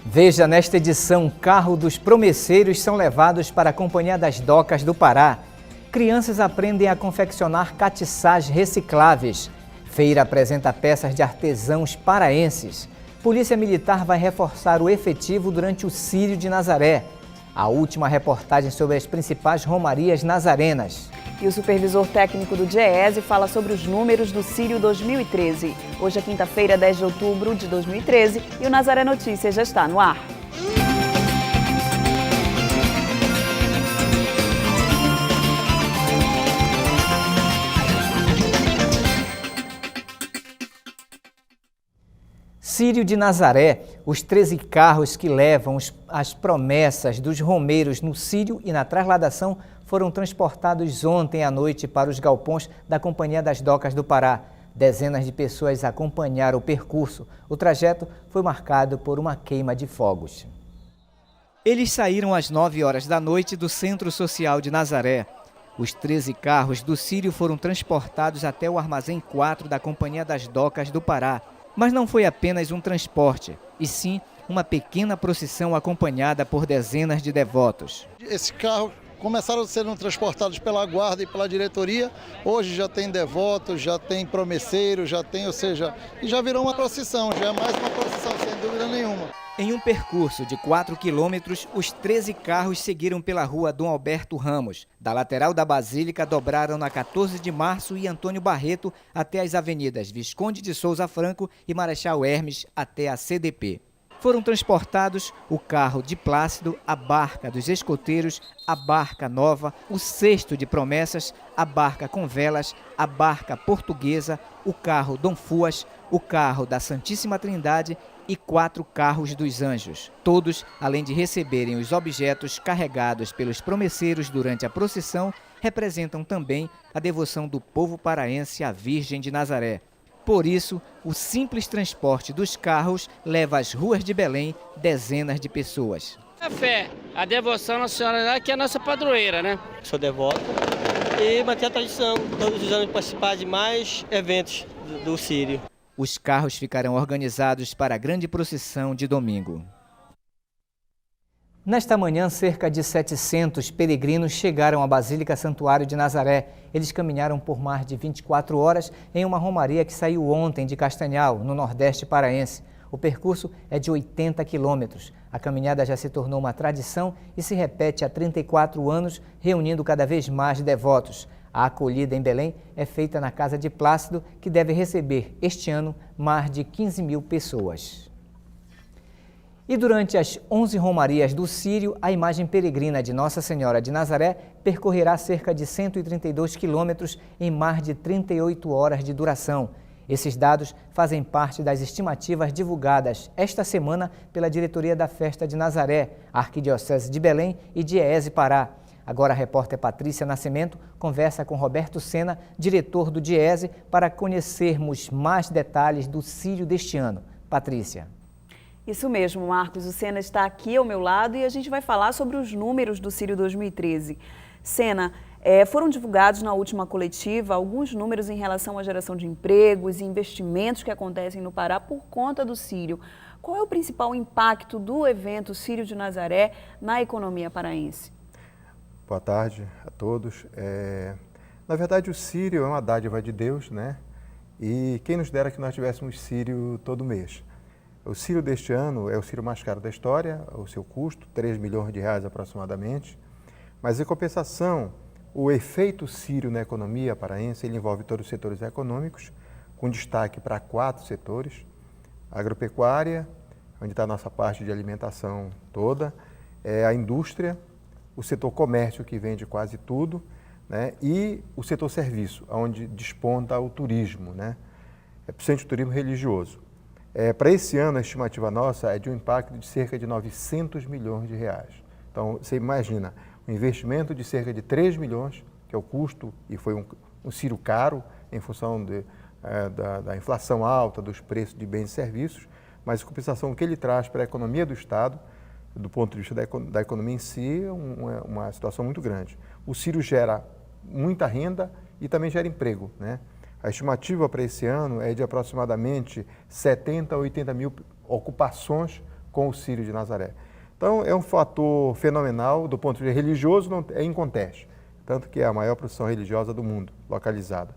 Veja nesta edição, carro dos promesseiros são levados para a Companhia das Docas do Pará. Crianças aprendem a confeccionar catiçás recicláveis. Feira apresenta peças de artesãos paraenses. Polícia Militar vai reforçar o efetivo durante o Círio de Nazaré. A última reportagem sobre as principais romarias nazarenas. E o supervisor técnico do DIEESE fala sobre os números do Círio 2013. Hoje é quinta-feira, 10 de outubro de 2013 e o Nazaré Notícias já está no ar. Círio de Nazaré, os 13 carros que levam as promessas dos romeiros no Círio e na trasladação foram transportados ontem à noite para os galpões da Companhia das Docas do Pará. Dezenas de pessoas acompanharam o percurso. O trajeto foi marcado por uma queima de fogos. Eles saíram às 9 horas da noite do Centro Social de Nazaré. Os 13 carros do Círio foram transportados até o Armazém 4 da Companhia das Docas do Pará. Mas não foi apenas um transporte, e sim uma pequena procissão acompanhada por dezenas de devotos. Esses carros começaram sendo transportados pela guarda e pela diretoria. Hoje já tem devotos, já tem promesseiros, já tem, ou seja, e já virou uma procissão, já é mais uma procissão, sem dúvida nenhuma. Em um percurso de 4 quilômetros, os 13 carros seguiram pela rua Dom Alberto Ramos. Da lateral da Basílica, dobraram na 14 de Março e Antônio Barreto até as avenidas Visconde de Souza Franco e Marechal Hermes até a CDP. Foram transportados o carro de Plácido, a barca dos escoteiros, a barca nova, o cesto de promessas, a barca com velas, a barca portuguesa, o carro Dom Fuas, o carro da Santíssima Trindade e 4 carros dos anjos. Todos, além de receberem os objetos carregados pelos promesseiros durante a procissão, representam também a devoção do povo paraense à Virgem de Nazaré. Por isso, o simples transporte dos carros leva às ruas de Belém dezenas de pessoas. A fé, a devoção à Nossa Senhora, que é a nossa padroeira, né? Sou devoto e manter a tradição, todos os anos participar de mais eventos do Círio. Os carros ficarão organizados para a grande procissão de domingo. Nesta manhã, cerca de 700 peregrinos chegaram à Basílica Santuário de Nazaré. Eles caminharam por mais de 24 horas em uma romaria que saiu ontem de Castanhal, no Nordeste paraense. O percurso é de 80 quilômetros. A caminhada já se tornou uma tradição e se repete há 34 anos, reunindo cada vez mais devotos. A acolhida em Belém é feita na Casa de Plácido, que deve receber este ano mais de 15 mil pessoas. E durante as 11 romarias do Círio, a imagem peregrina de Nossa Senhora de Nazaré percorrerá cerca de 132 quilômetros em mais de 38 horas de duração. Esses dados fazem parte das estimativas divulgadas esta semana pela diretoria da Festa de Nazaré, Arquidiocese de Belém e DIEESE Pará. Agora a repórter Patrícia Nascimento conversa com Roberto Sena, diretor do DIEESE, para conhecermos mais detalhes do Círio deste ano. Patrícia. Isso mesmo, Marcos. O Sena está aqui ao meu lado e a gente vai falar sobre os números do Círio 2013. Sena, foram divulgados na última coletiva alguns números em relação à geração de empregos e investimentos que acontecem no Pará por conta do Círio. Qual é o principal impacto do evento Círio de Nazaré na economia paraense? Boa tarde a todos. Na verdade, o Círio é uma dádiva de Deus, né? E quem nos dera que nós tivéssemos Círio todo mês. O Círio deste ano é o Círio mais caro da história, o seu custo, 3 milhões de reais aproximadamente. Mas, em compensação, o efeito Círio na economia paraense, ele envolve todos os setores econômicos, com destaque para 4 setores. A agropecuária, onde está a nossa parte de alimentação toda, a indústria, o setor comércio, que vende quase tudo, né? E o setor serviço, onde desponta o turismo, né? Principalmente o turismo religioso. Para esse ano, a estimativa nossa é de um impacto de cerca de 900 milhões de reais. Então, você imagina, um investimento de cerca de 3 milhões, que é o custo, e foi um Círio caro, em função da inflação alta, dos preços de bens e serviços, mas a compensação que ele traz para a economia do Estado, do ponto de vista da economia em si, é uma situação muito grande. O Círio gera muita renda e também gera emprego, né? A estimativa para esse ano é de aproximadamente 70 a 80 mil ocupações com o Círio de Nazaré. Então, é um fator fenomenal do ponto de vista religioso, não é inconteste, tanto que é a maior procissão religiosa do mundo, localizada.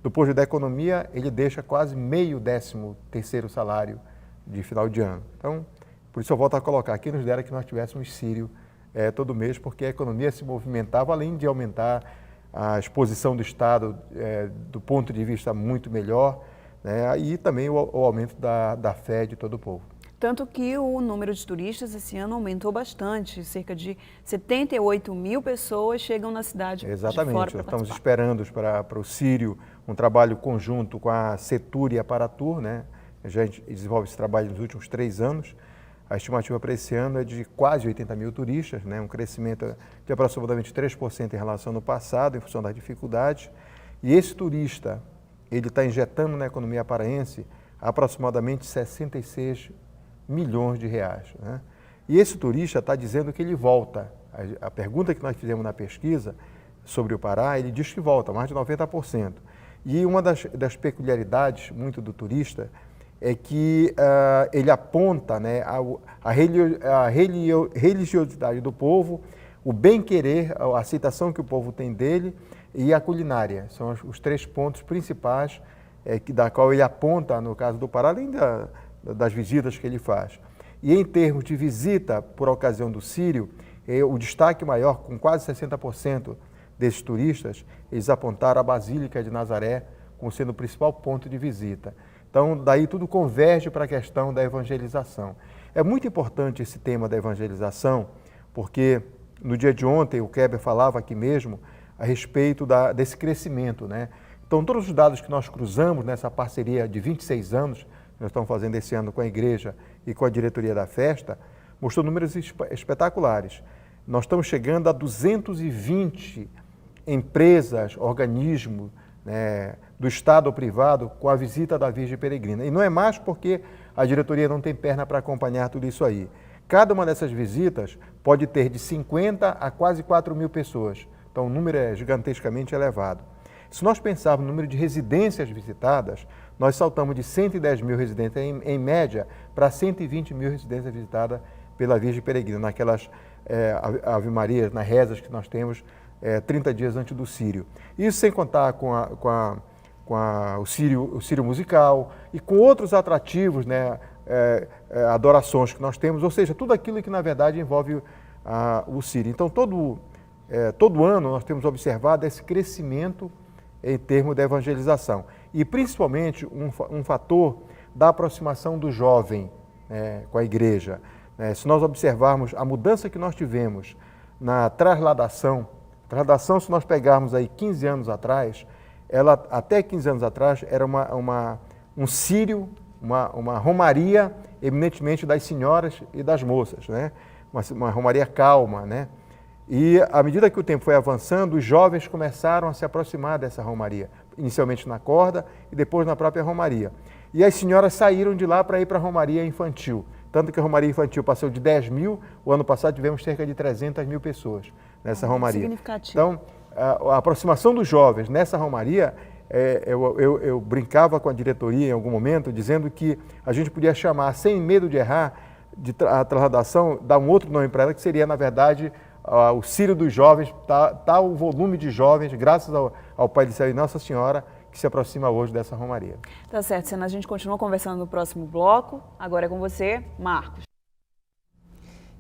Do ponto de vista da economia, ele deixa quase meio 13º salário de final de ano. Então, por isso eu volto a colocar, quem nos dera que nós tivéssemos Círio todo mês, porque a economia se movimentava, além de aumentar a exposição do Estado do ponto de vista muito melhor, né, e também o aumento da fé de todo o povo. Tanto que o número de turistas esse ano aumentou bastante, cerca de 78 mil pessoas chegam na cidade. Exatamente, nós estamos esperando para o Círio um trabalho conjunto com a Setur e a Paratur, né? A gente desenvolve esse trabalho nos últimos 3 anos. A estimativa para esse ano é de quase 80 mil turistas, né? Um crescimento de aproximadamente 3% em relação ao passado, em função das dificuldades. E esse turista, ele está injetando na economia paraense aproximadamente 66 milhões de reais, né? E esse turista está dizendo que ele volta. A pergunta que nós fizemos na pesquisa sobre o Pará, ele diz que volta, mais de 90%. E uma das peculiaridades muito do turista é que ele aponta, né, a religiosidade do povo, o bem-querer, a aceitação que o povo tem dele e a culinária. São os 3 pontos principais da qual ele aponta, no caso do Pará, além das visitas que ele faz. E em termos de visita por ocasião do Círio, o destaque maior, com quase 60% desses turistas, eles apontaram a Basílica de Nazaré como sendo o principal ponto de visita. Então, daí tudo converge para a questão da evangelização. É muito importante esse tema da evangelização, porque no dia de ontem o Keber falava aqui mesmo a respeito desse crescimento, né? Então, todos os dados que nós cruzamos nessa parceria de 26 anos, que nós estamos fazendo esse ano com a igreja e com a diretoria da festa, mostrou números espetaculares. Nós estamos chegando a 220 empresas, organismos, né, do Estado ou privado com a visita da Virgem Peregrina. E não é mais porque a diretoria não tem perna para acompanhar tudo isso aí. Cada uma dessas visitas pode ter de 50 a quase 4 mil pessoas. Então o número é gigantescamente elevado. Se nós pensarmos no número de residências visitadas, nós saltamos de 110 mil residências em média para 120 mil residências visitadas pela Virgem Peregrina, naquelas ave-marias, nas rezas que nós temos 30 dias antes do Círio. Isso sem contar com o Círio musical e com outros atrativos, né, adorações que nós temos, ou seja, tudo aquilo que na verdade envolve o Círio. Então todo ano nós temos observado esse crescimento em termos da evangelização e principalmente um fator da aproximação do jovem com a igreja. Se nós observarmos a mudança que nós tivemos na trasladação, se nós pegarmos aí 15 anos atrás, ela até 15 anos atrás era um círio, uma romaria eminentemente das senhoras e das moças, né? Uma romaria calma, né? E à medida que o tempo foi avançando, os jovens começaram a se aproximar dessa romaria, inicialmente na corda e depois na própria romaria. E as senhoras saíram de lá para ir para a romaria infantil, tanto que a romaria infantil passou de 10 mil, o ano passado tivemos cerca de 300 mil pessoas nessa romaria. Significativo. Então, a aproximação dos jovens nessa romaria, eu brincava com a diretoria em algum momento, dizendo que a gente podia chamar, sem medo de errar, a trasladação, dar um outro nome para ela, que seria, na verdade, o Círio dos Jovens, tá o volume de jovens, graças ao Pai do Céu e Nossa Senhora, que se aproxima hoje dessa romaria. Tá certo, Sena, a gente continua conversando no próximo bloco. Agora é com você, Marcos.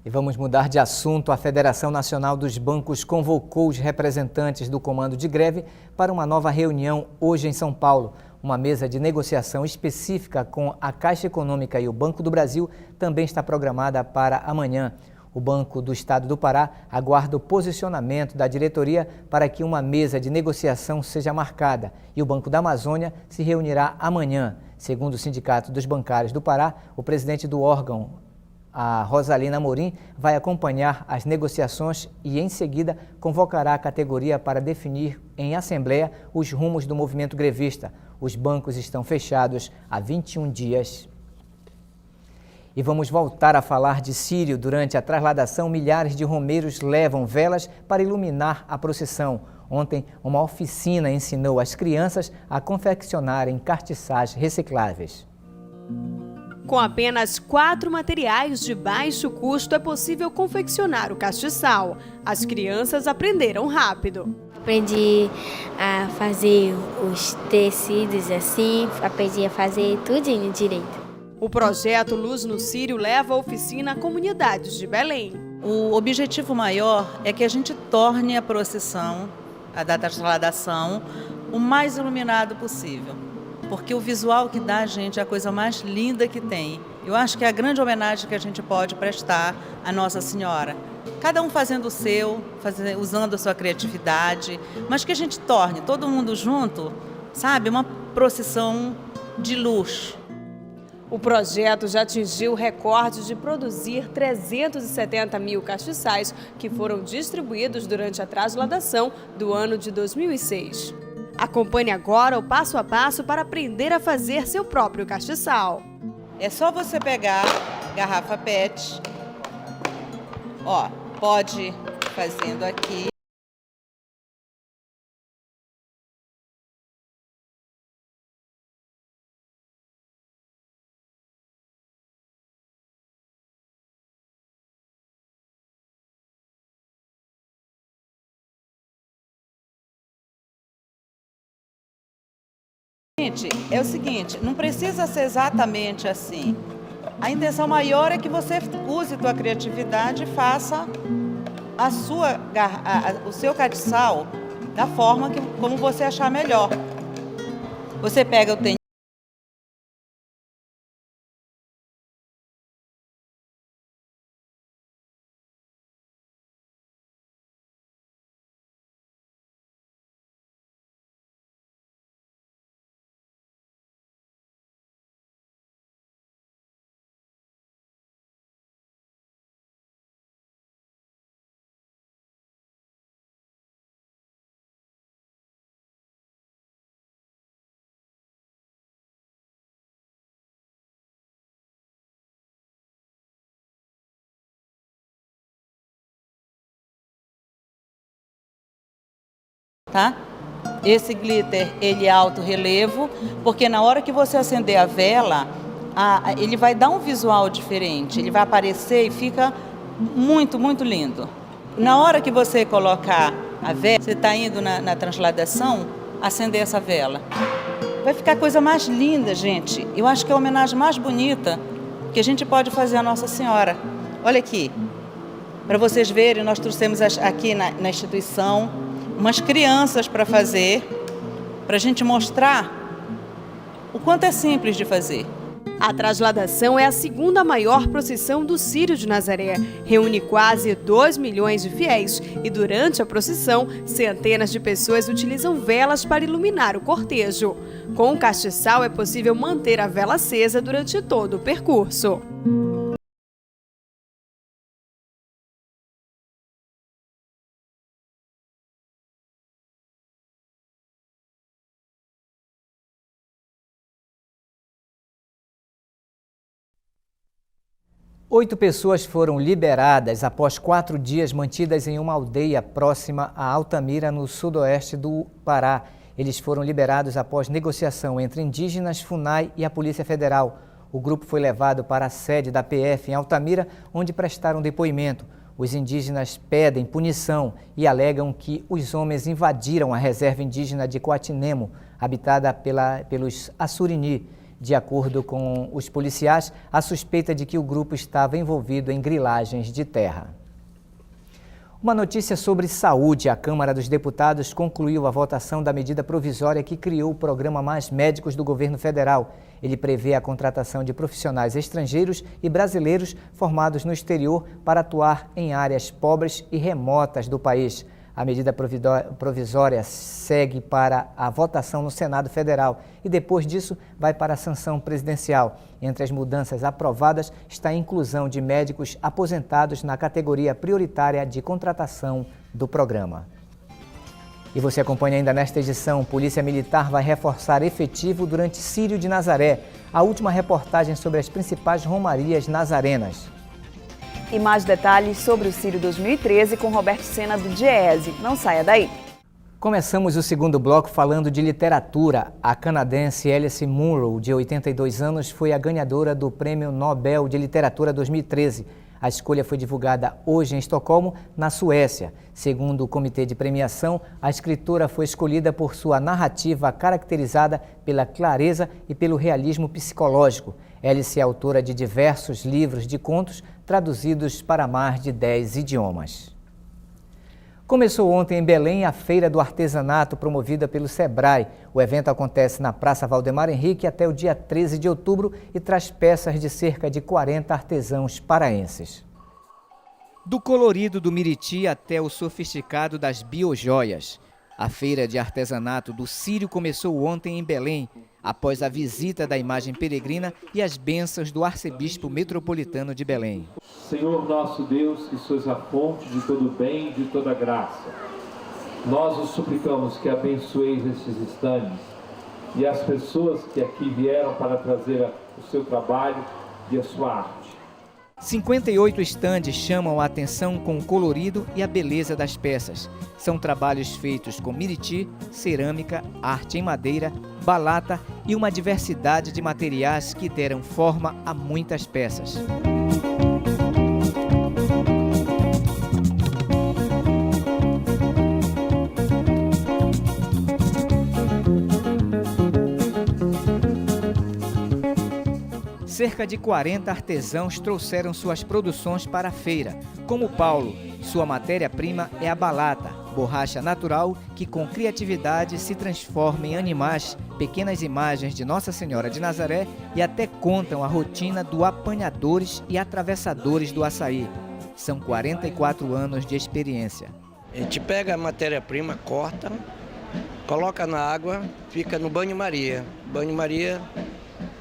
E vamos mudar de assunto. A Federação Nacional dos Bancos convocou os representantes do comando de greve para uma nova reunião hoje em São Paulo. Uma mesa de negociação específica com a Caixa Econômica e o Banco do Brasil também está programada para amanhã. O Banco do Estado do Pará aguarda o posicionamento da diretoria para que uma mesa de negociação seja marcada e o Banco da Amazônia se reunirá amanhã. Segundo o Sindicato dos Bancários do Pará, o presidente do órgão, a Rosalina Amorim, vai acompanhar as negociações e, em seguida, convocará a categoria para definir em assembleia os rumos do movimento grevista. Os bancos estão fechados há 21 dias. E vamos voltar a falar de Círio. Durante a trasladação, milhares de romeiros levam velas para iluminar a procissão. Ontem, uma oficina ensinou as crianças a confeccionarem castiçais recicláveis. Com apenas 4 materiais de baixo custo é possível confeccionar o castiçal. As crianças aprenderam rápido. Aprendi a fazer os tecidos assim, aprendi a fazer tudinho direito. O projeto Luz no Círio leva a oficina a comunidades de Belém. O objetivo maior é que a gente torne a procissão, a da transladação, o mais iluminado possível. Porque o visual que dá a gente é a coisa mais linda que tem. Eu acho que é a grande homenagem que a gente pode prestar à Nossa Senhora. Cada um fazendo o seu, usando a sua criatividade, mas que a gente torne todo mundo junto, sabe, uma procissão de luz. O projeto já atingiu o recorde de produzir 370 mil castiçais que foram distribuídos durante a transladação do ano de 2006. Acompanhe agora o passo a passo para aprender a fazer seu próprio castiçal. É só você pegar garrafa PET, ó, pode ir fazendo aqui. Gente, é o seguinte, não precisa ser exatamente assim. A intenção maior é que você use tua criatividade e faça o seu castiçal da forma como você achar melhor. Você pega o tenho. Tá? Esse glitter, ele é alto relevo, porque na hora que você acender a vela, ele vai dar um visual diferente, ele vai aparecer e fica muito, muito lindo. Na hora que você colocar a vela, você está indo na transladação, acender essa vela. Vai ficar a coisa mais linda, gente. Eu acho que é a homenagem mais bonita que a gente pode fazer à Nossa Senhora. Olha aqui, para vocês verem, nós trouxemos aqui na instituição umas crianças para fazer, para a gente mostrar o quanto é simples de fazer. A transladação é a segunda maior procissão do Círio de Nazaré. Reúne quase 2 milhões de fiéis e durante a procissão, centenas de pessoas utilizam velas para iluminar o cortejo. Com o castiçal é possível manter a vela acesa durante todo o percurso. Oito pessoas foram liberadas após 4 dias mantidas em uma aldeia próxima a Altamira, no sudoeste do Pará. Eles foram liberados após negociação entre indígenas, FUNAI e a Polícia Federal. O grupo foi levado para a sede da PF em Altamira, onde prestaram depoimento. Os indígenas pedem punição e alegam que os homens invadiram a reserva indígena de Coatinemo, habitada pelos Assurini. De acordo com os policiais, a suspeita de que o grupo estava envolvido em grilagens de terra. Uma notícia sobre saúde. A Câmara dos Deputados concluiu a votação da medida provisória que criou o programa Mais Médicos do governo federal. Ele prevê a contratação de profissionais estrangeiros e brasileiros formados no exterior para atuar em áreas pobres e remotas do país. A medida provisória segue para a votação no Senado Federal e depois disso vai para a sanção presidencial. Entre as mudanças aprovadas está a inclusão de médicos aposentados na categoria prioritária de contratação do programa. E você acompanha ainda nesta edição, Polícia Militar vai reforçar efetivo durante Círio de Nazaré. A última reportagem sobre as principais romarias nazarenas. E mais detalhes sobre o Círio 2013 com Roberto Sena do Diese. Não saia daí. Começamos o segundo bloco falando de literatura. A canadense Alice Munro, de 82 anos, foi a ganhadora do Prêmio Nobel de Literatura 2013. A escolha foi divulgada hoje em Estocolmo, na Suécia. Segundo o comitê de premiação, a escritora foi escolhida por sua narrativa caracterizada pela clareza e pelo realismo psicológico. Alice é autora de diversos livros de contos traduzidos para mais de 10 idiomas. Começou ontem em Belém a Feira do Artesanato promovida pelo SEBRAE. O evento acontece na Praça Valdemar Henrique até o dia 13 de outubro e traz peças de cerca de 40 artesãos paraenses. Do colorido do Miriti até o sofisticado das biojoias. A Feira de Artesanato do Círio começou ontem em Belém, após a visita da imagem peregrina e as bênçãos do arcebispo metropolitano de Belém. Senhor nosso Deus, que sois a fonte de todo bem e de toda graça, nós os suplicamos que abençoeis estes estandes e as pessoas que aqui vieram para trazer o seu trabalho e a sua arte. 58 estandes chamam a atenção com o colorido e a beleza das peças. São trabalhos feitos com miriti, cerâmica, arte em madeira, balata e uma diversidade de materiais que deram forma a muitas peças. Cerca de 40 artesãos trouxeram suas produções para a feira. Como Paulo, sua matéria-prima é a balata, borracha natural que com criatividade se transforma em animais, pequenas imagens de Nossa Senhora de Nazaré e até contam a rotina do apanhadores e atravessadores do açaí. São 44 anos de experiência. A gente pega a matéria-prima, corta, coloca na água, fica no banho-maria. Banho-maria...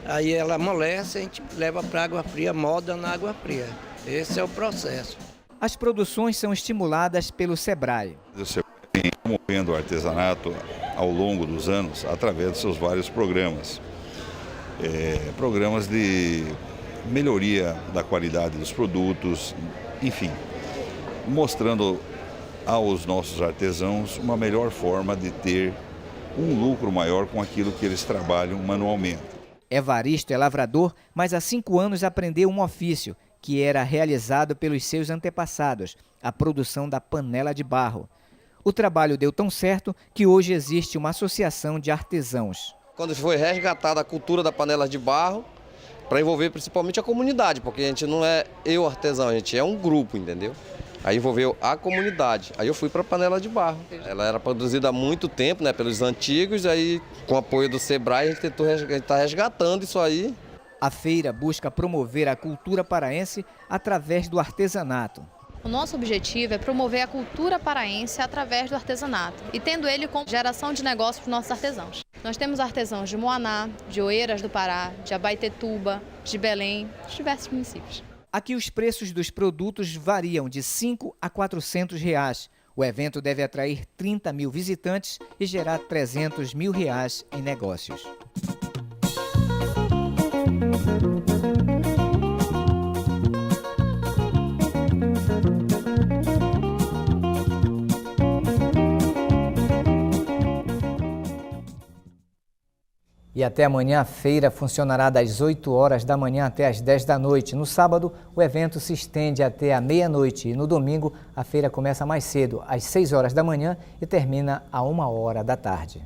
Aí ela amolece, a gente leva para a água fria, molda na água fria. Esse é o processo. As produções são estimuladas pelo SEBRAE. O SEBRAE vem promovendo o artesanato ao longo dos anos através dos seus vários programas. Programas de melhoria da qualidade dos produtos, enfim, mostrando aos nossos artesãos uma melhor forma de ter um lucro maior com aquilo que eles trabalham manualmente. Evaristo é lavrador, mas há 5 anos aprendeu um ofício que era realizado pelos seus antepassados, a produção da panela de barro. O trabalho deu tão certo que hoje existe uma associação de artesãos. Quando foi resgatada a cultura da panela de barro, para envolver principalmente a comunidade, porque a gente não é eu artesão, a gente é um grupo, entendeu? Aí envolveu a comunidade. Aí eu fui para a panela de barro. Ela era produzida há muito tempo, né, pelos antigos, aí com o apoio do SEBRAE a gente está resgatando isso aí. A feira busca promover a cultura paraense através do artesanato. O nosso objetivo é promover a cultura paraense através do artesanato e tendo ele como geração de negócios para os nossos artesãos. Nós temos artesãos de Moaná, de Oeiras do Pará, de Abaetetuba, de Belém, de diversos municípios. Aqui os preços dos produtos variam de R$ 5 a R$ 400. O evento deve atrair 30 mil visitantes e gerar R$ 300 mil em negócios. E até amanhã a feira funcionará das 8 horas da manhã até as 10 da noite. No sábado, o evento se estende até a meia-noite e no domingo a feira começa mais cedo, às 6 horas da manhã e termina a 1 hora da tarde.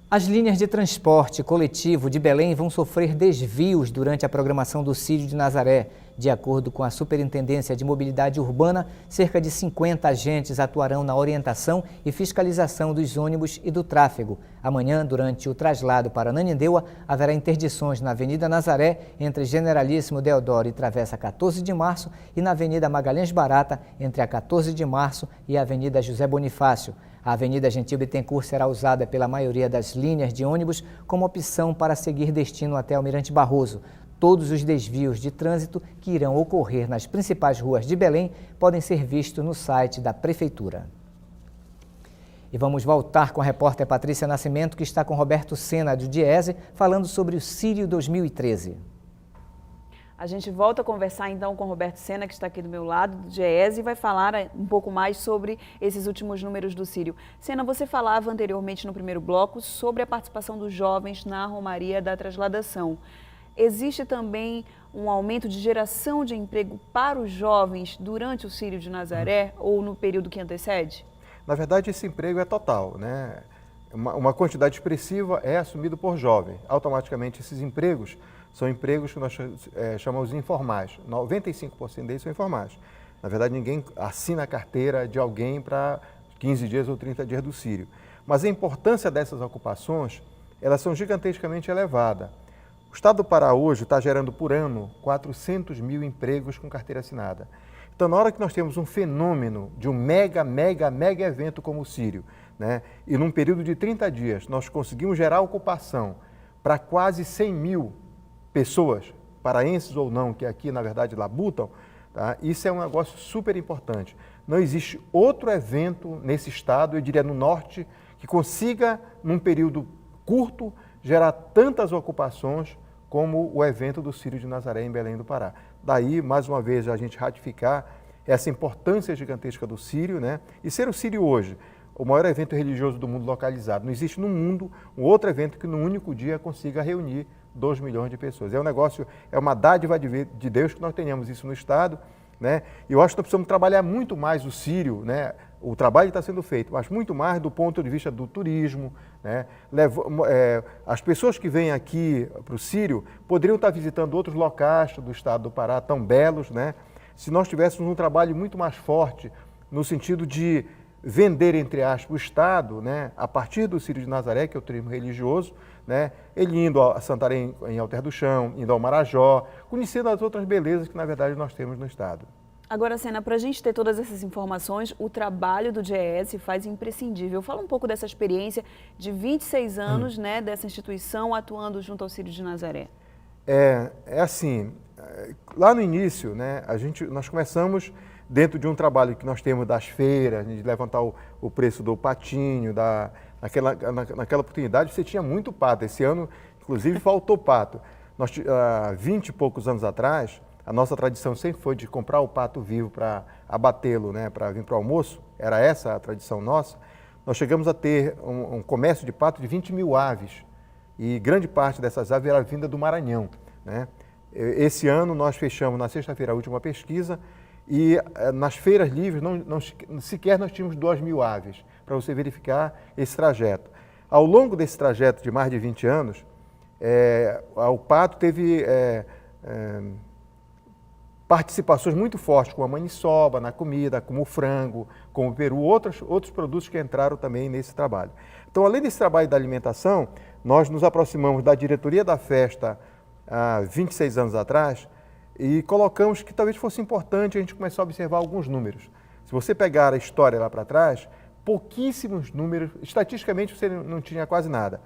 As linhas de transporte coletivo de Belém vão sofrer desvios durante a programação do Círio de Nazaré. De acordo com a Superintendência de Mobilidade Urbana, cerca de 50 agentes atuarão na orientação e fiscalização dos ônibus e do tráfego. Amanhã, durante o traslado para Ananindeua, haverá interdições na Avenida Nazaré, entre Generalíssimo Deodoro e Travessa 14 de Março, e na Avenida Magalhães Barata, entre a 14 de Março e a Avenida José Bonifácio. A Avenida Gentil Bittencourt será usada pela maioria das linhas de ônibus como opção para seguir destino até Almirante Barroso. Todos os desvios de trânsito que irão ocorrer nas principais ruas de Belém podem ser vistos no site da Prefeitura. E vamos voltar com a repórter Patrícia Nascimento, que está com Roberto Sena, do Diese, falando sobre o Círio 2013. A gente volta a conversar então com o Roberto Sena, que está aqui do meu lado, do GES, e vai falar um pouco mais sobre esses últimos números do Círio. Sena, você falava anteriormente no primeiro bloco sobre a participação dos jovens na Romaria da Trasladação. Existe também um aumento de geração de emprego para os jovens durante o Círio de Nazaré ou no período que antecede? Na verdade, esse emprego é total, né? Uma quantidade expressiva é assumida por jovem. Automaticamente, esses empregos são empregos que nós chamamos de informais. 95% deles são informais. Na verdade, ninguém assina a carteira de alguém para 15 dias ou 30 dias do Círio. Mas a importância dessas ocupações, elas são gigantescamente elevadas. O Estado do Pará hoje está gerando por ano 400 mil empregos com carteira assinada. Então, na hora que nós temos um fenômeno de um mega evento como o Círio, né, e num período de 30 dias nós conseguimos gerar ocupação para quase 100 mil pessoas, paraenses ou não, que aqui na verdade labutam, tá? Isso é um negócio super importante. Não existe outro evento nesse estado, eu diria no norte, que consiga, num período curto, gerar tantas ocupações como o evento do Círio de Nazaré em Belém do Pará. Daí, mais uma vez, a gente ratificar essa importância gigantesca do Círio, né? E ser o Círio hoje o maior evento religioso do mundo localizado. Não existe no mundo um outro evento que num único dia consiga reunir 2 milhões de pessoas. É um negócio, é uma dádiva de Deus que nós tenhamos isso no Estado, né? E eu acho que nós precisamos trabalhar muito mais o Círio, né? O trabalho está sendo feito, mas muito mais do ponto de vista do turismo, né? As pessoas que vêm aqui para o Círio poderiam estar visitando outros locais do Estado do Pará, tão belos, né? Se nós tivéssemos um trabalho muito mais forte no sentido de vender, entre aspas, o Estado, né, a partir do Círio de Nazaré, que é o turismo religioso, né, ele indo a Santarém, em Alter do Chão, indo ao Marajó, conhecendo as outras belezas que, na verdade, nós temos no Estado. Agora, Sena, para a gente ter todas essas informações, o trabalho do GES faz imprescindível. Fala um pouco dessa experiência de 26 anos, né, dessa instituição atuando junto ao Círio de Nazaré. É assim, lá no início, né, nós começamos dentro de um trabalho que nós temos das feiras, de levantar o preço do patinho, naquela oportunidade você tinha muito pato. Esse ano, inclusive, faltou pato. Há 20 e poucos anos atrás, a nossa tradição sempre foi de comprar o pato vivo para abatê-lo, né, para vir para o almoço. Era essa a tradição nossa. Nós chegamos a ter um comércio de pato de 20 mil aves. E grande parte dessas aves era vinda do Maranhão, né? Esse ano nós fechamos na sexta-feira a última pesquisa e nas feiras livres sequer nós tínhamos 2 mil aves para você verificar esse trajeto. Ao longo desse trajeto de mais de 20 anos, o pato teve participações muito fortes com a maniçoba na comida, como o frango, como o peru, outros produtos que entraram também nesse trabalho. Então, além desse trabalho da alimentação, nós nos aproximamos da diretoria da festa há 26 anos atrás e colocamos que talvez fosse importante a gente começar a observar alguns números. Se você pegar a história lá para trás, pouquíssimos números, estatisticamente você não tinha quase nada.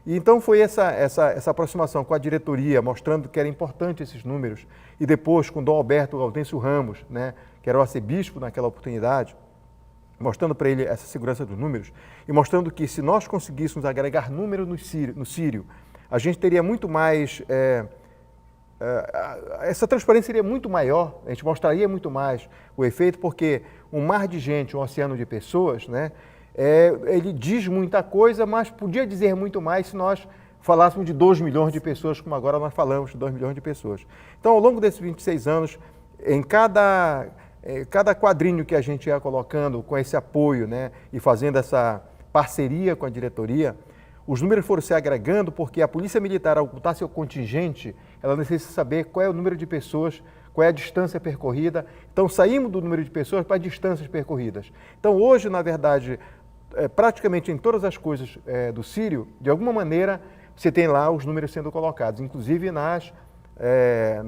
E então foi essa aproximação com a diretoria, mostrando que era importante esses números, e depois com Dom Alberto Gaudêncio Ramos, né, que era o arcebispo naquela oportunidade, mostrando para ele essa segurança dos números, e mostrando que se nós conseguíssemos agregar números no Círio, a gente teria muito mais, essa transparência seria muito maior, a gente mostraria muito mais o efeito, porque um mar de gente, um oceano de pessoas, né, ele diz muita coisa, mas podia dizer muito mais se nós falássemos de 2 milhões de pessoas, como agora nós falamos de 2 milhões de pessoas. Então, ao longo desses 26 anos, em cada quadrinho que a gente ia colocando com esse apoio, né, e fazendo essa parceria com a diretoria, os números foram se agregando porque a Polícia Militar, ao botar seu contingente, ela necessita saber qual é o número de pessoas, qual é a distância percorrida. Então, saímos do número de pessoas para distâncias percorridas. Então, hoje, na verdade, praticamente em todas as coisas do Círio, de alguma maneira, você tem lá os números sendo colocados, inclusive na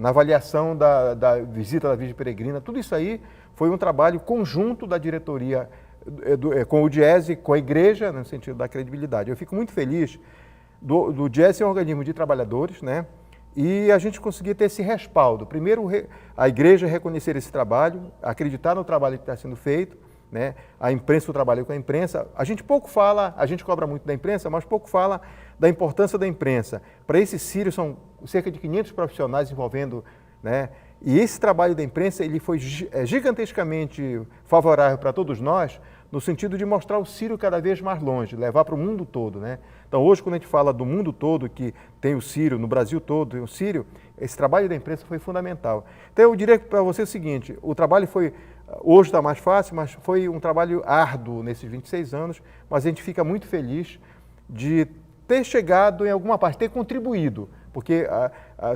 avaliação da visita da Virgem Peregrina. Tudo isso aí foi um trabalho conjunto da diretoria com o GES, com a igreja, no sentido da credibilidade. Eu fico muito feliz do GES ser um organismo de trabalhadores, né? E a gente conseguir ter esse respaldo. Primeiro, a igreja reconhecer esse trabalho, acreditar no trabalho que está sendo feito, né? A imprensa, o trabalho com a imprensa. A gente pouco fala, a gente cobra muito da imprensa, mas pouco fala da importância da imprensa. Para esse Círio, são cerca de 500 profissionais envolvendo, né? E esse trabalho da imprensa ele foi gigantescamente favorável para todos nós, no sentido de mostrar o Círio cada vez mais longe, levar para o mundo todo, né? Então hoje, quando a gente fala do mundo todo, que tem o Círio, no Brasil todo tem o Círio, esse trabalho da imprensa foi fundamental. Então eu diria para você o seguinte, o trabalho foi, hoje está mais fácil, mas foi um trabalho árduo nesses 26 anos, mas a gente fica muito feliz de ter chegado em alguma parte, ter contribuído, porque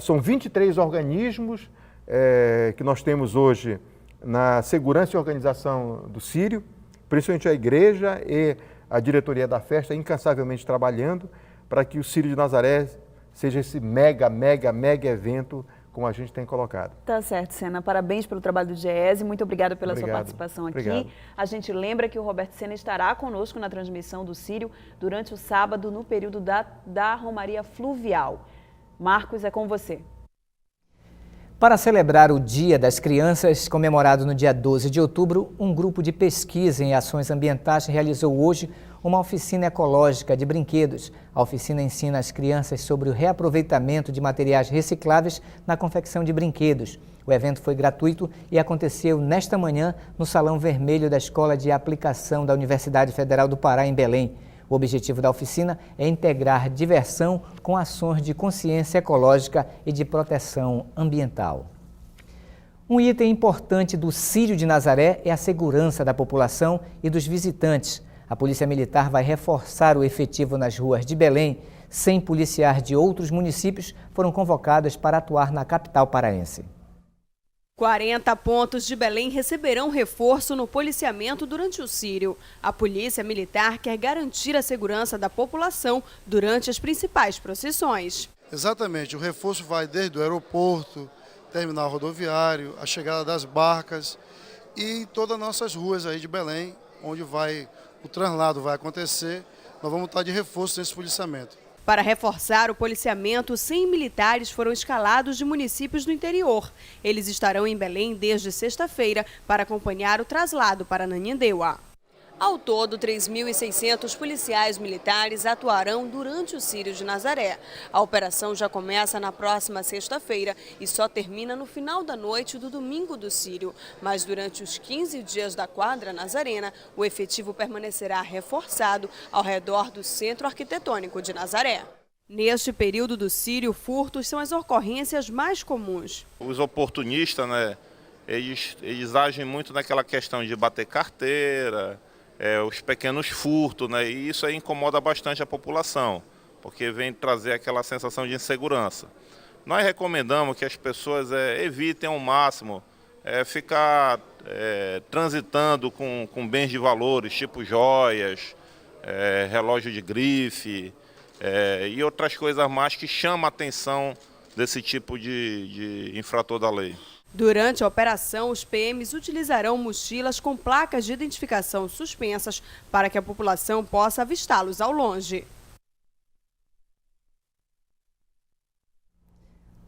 são 23 organismos que nós temos hoje na segurança e organização do Círio, principalmente a igreja e a diretoria da festa, incansavelmente trabalhando para que o Círio de Nazaré seja esse mega evento como a gente tem colocado. Tá certo, Sena. Parabéns pelo trabalho do GES e muito obrigada pela sua participação aqui. Obrigado. A gente lembra que o Roberto Sena estará conosco na transmissão do Círio durante o sábado, no período da Romaria Fluvial. Marcos, é com você. Para celebrar o Dia das Crianças, comemorado no dia 12 de outubro, um grupo de pesquisa em ações ambientais realizou hoje uma oficina ecológica de brinquedos. A oficina ensina as crianças sobre o reaproveitamento de materiais recicláveis na confecção de brinquedos. O evento foi gratuito e aconteceu nesta manhã no Salão Vermelho da Escola de Aplicação da Universidade Federal do Pará, em Belém. O objetivo da oficina é integrar diversão com ações de consciência ecológica e de proteção ambiental. Um item importante do Círio de Nazaré é a segurança da população e dos visitantes. A Polícia Militar vai reforçar o efetivo nas ruas de Belém. 100 policiais de outros municípios foram convocados para atuar na capital paraense. 40 pontos de Belém receberão reforço no policiamento durante o Círio. A Polícia Militar quer garantir a segurança da população durante as principais procissões. Exatamente, o reforço vai desde o aeroporto, terminal rodoviário, a chegada das barcas e todas as nossas ruas aí de Belém, onde o translado vai acontecer, nós vamos estar de reforço nesse policiamento. Para reforçar o policiamento, 100 militares foram escalados de municípios do interior. Eles estarão em Belém desde sexta-feira para acompanhar o traslado para Ananindeua. Ao todo, 3.600 policiais militares atuarão durante o Círio de Nazaré. A operação já começa na próxima sexta-feira e só termina no final da noite do domingo do Círio. Mas durante os 15 dias da quadra nazarena, o efetivo permanecerá reforçado ao redor do Centro Arquitetônico de Nazaré. Neste período do Círio, furtos são as ocorrências mais comuns. Os oportunistas, né, eles agem muito naquela questão de bater carteira, os pequenos furtos, né? E isso aí incomoda bastante a população, porque vem trazer aquela sensação de insegurança. Nós recomendamos que as pessoas evitem ao máximo ficar transitando com bens de valores, tipo joias, relógio de grife e outras coisas mais que chamam a atenção desse tipo de infrator da lei. Durante a operação, os PMs utilizarão mochilas com placas de identificação suspensas para que a população possa avistá-los ao longe.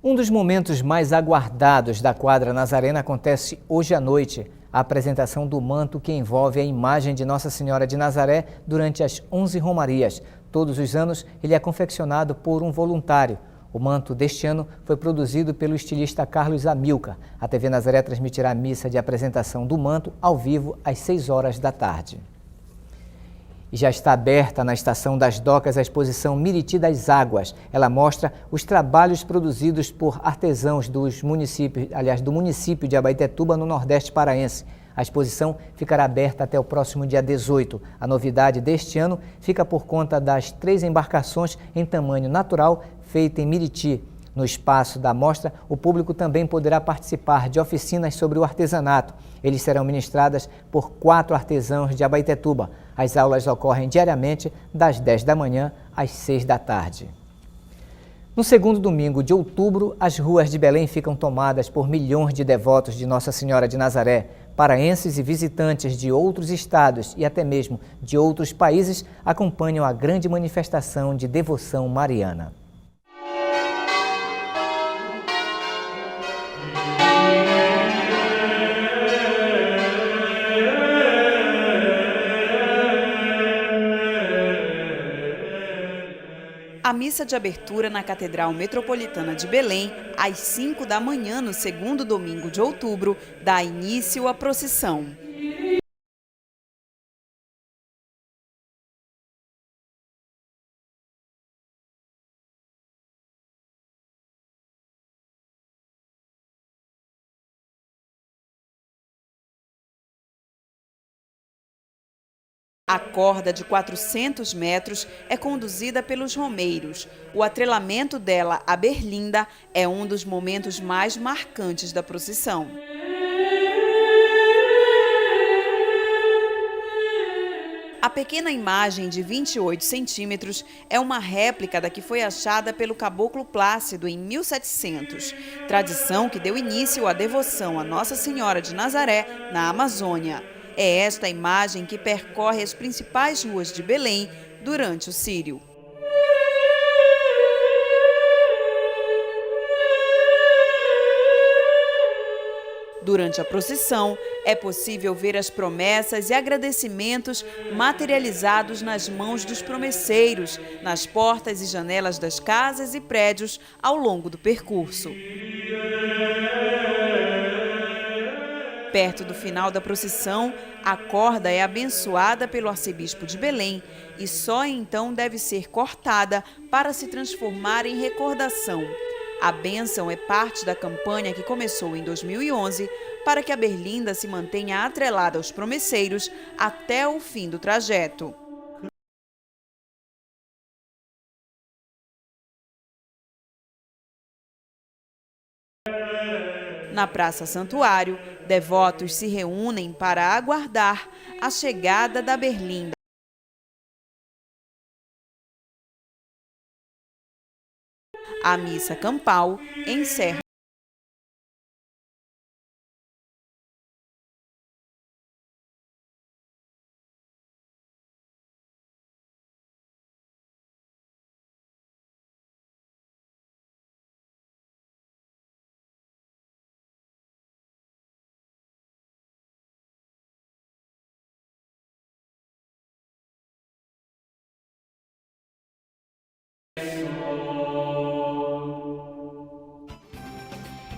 Um dos momentos mais aguardados da quadra nazarena acontece hoje à noite. A apresentação do manto que envolve a imagem de Nossa Senhora de Nazaré durante as 11 romarias. Todos os anos ele é confeccionado por um voluntário. O manto deste ano foi produzido pelo estilista Carlos Amilcar. A TV Nazaré transmitirá a missa de apresentação do manto ao vivo às 6 horas da tarde. E já está aberta na Estação das Docas a exposição Miriti das Águas. Ela mostra os trabalhos produzidos por artesãos do município de Abaetetuba, no Nordeste paraense. A exposição ficará aberta até o próximo dia 18. A novidade deste ano fica por conta das 3 embarcações em tamanho natural feita em Miriti. No espaço da mostra, o público também poderá participar de oficinas sobre o artesanato. Eles serão ministradas por 4 artesãos de Abaetetuba. As aulas ocorrem diariamente das 10 da manhã às 6 da tarde. No segundo domingo de outubro, as ruas de Belém ficam tomadas por milhões de devotos de Nossa Senhora de Nazaré. Paraenses e visitantes de outros estados e até mesmo de outros países acompanham a grande manifestação de devoção mariana. A A missa de abertura na Catedral Metropolitana de Belém, às 5 da manhã, no segundo domingo de outubro, dá início à procissão. A corda de 400 metros é conduzida pelos romeiros. O atrelamento dela à berlinda é um dos momentos mais marcantes da procissão. A pequena imagem de 28 centímetros é uma réplica da que foi achada pelo caboclo Plácido em 1700, tradição que deu início à devoção a Nossa Senhora de Nazaré na Amazônia. É esta imagem que percorre as principais ruas de Belém durante o Círio. Durante a procissão, é possível ver as promessas e agradecimentos materializados nas mãos dos promesseiros, nas portas e janelas das casas e prédios ao longo do percurso. Perto do final da procissão, a corda é abençoada pelo arcebispo de Belém e só então deve ser cortada para se transformar em recordação. A bênção é parte da campanha que começou em 2011 para que a berlinda se mantenha atrelada aos promesseiros até o fim do trajeto. Na Praça Santuário, devotos se reúnem para aguardar a chegada da berlinda. A missa campal encerra.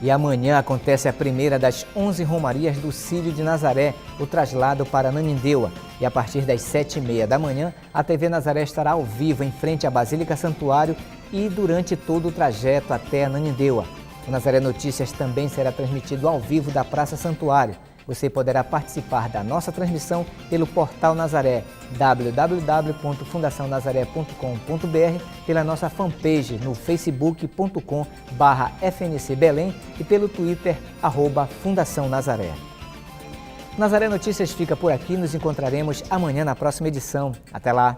E amanhã acontece a primeira das 11 romarias do Círio de Nazaré, o traslado para Ananindeua. E a partir das 7h30 da manhã, a TV Nazaré estará ao vivo em frente à Basílica Santuário e durante todo o trajeto até Ananindeua. O Nazaré Notícias também será transmitido ao vivo da Praça Santuário. Você poderá participar da nossa transmissão pelo portal Nazaré, www.fundacionazaré.com.br, pela nossa fanpage no facebook.com/FNC Belém e pelo Twitter, @Fundação Nazaré. Nazaré Notícias fica por aqui, nos encontraremos amanhã na próxima edição. Até lá!